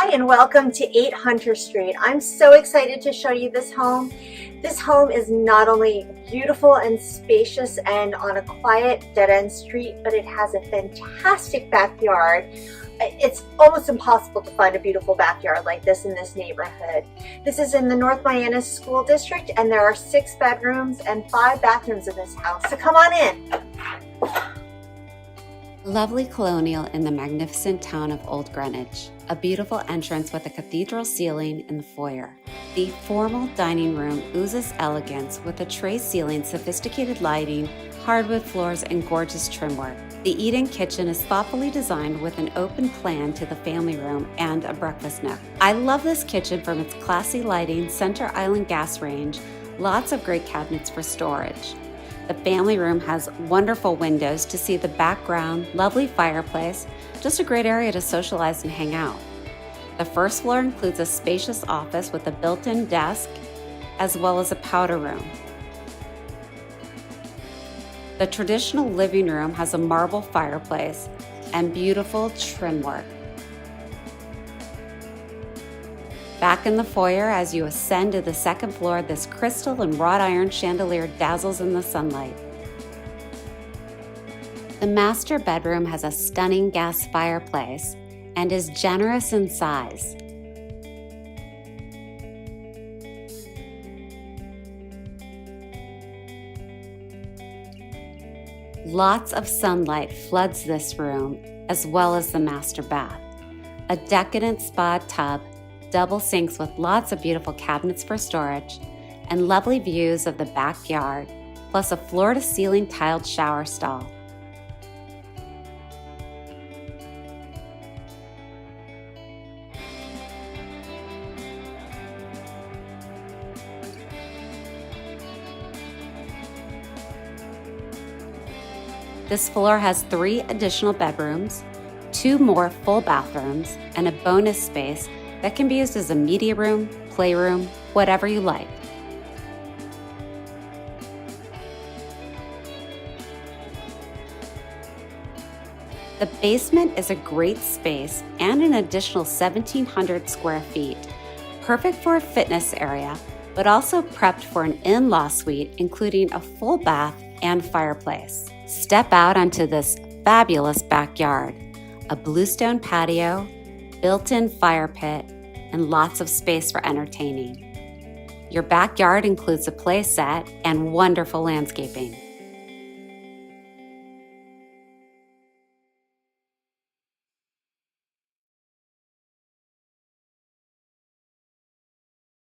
Hi and welcome to 8 Hunter Street. I'm so excited to show you this home. This home is not only beautiful and spacious and on a quiet dead-end street, but it has a fantastic backyard. It's almost impossible to find a beautiful backyard like this in this neighborhood. This is in the North Miami School District, and there are 6 bedrooms and 5 bathrooms in this house. So come on in. Lovely colonial in the magnificent town of Old Greenwich. A beautiful entrance with a cathedral ceiling in the foyer. The formal dining room oozes elegance with a tray ceiling, sophisticated lighting, hardwood floors, and gorgeous trim work. The eat-in kitchen is thoughtfully designed with an open plan to the family room and a breakfast nook. I love this kitchen from its classy lighting, center island gas range, lots of great cabinets for storage. The family room has wonderful windows to see the background, lovely fireplace, just a great area to socialize and hang out. The first floor includes a spacious office with a built-in desk, as well as a powder room. The traditional living room has a marble fireplace and beautiful trim work. Back in the foyer, as you ascend to the second floor, this crystal and wrought iron chandelier dazzles in the sunlight. The master bedroom has a stunning gas fireplace and is generous in size. Lots of sunlight floods this room, as well as the master bath. A decadent spa tub, double sinks with lots of beautiful cabinets for storage, and lovely views of the backyard, plus a floor-to-ceiling tiled shower stall. This floor has 3 additional bedrooms, 2 more full bathrooms, and a bonus space that can be used as a media room, playroom, whatever you like. The basement is a great space and an additional 1,700 square feet, perfect for a fitness area, but also prepped for an in-law suite, including a full bath and fireplace. Step out onto this fabulous backyard, a bluestone patio, built-in fire pit, and lots of space for entertaining. Your backyard includes a playset and wonderful landscaping.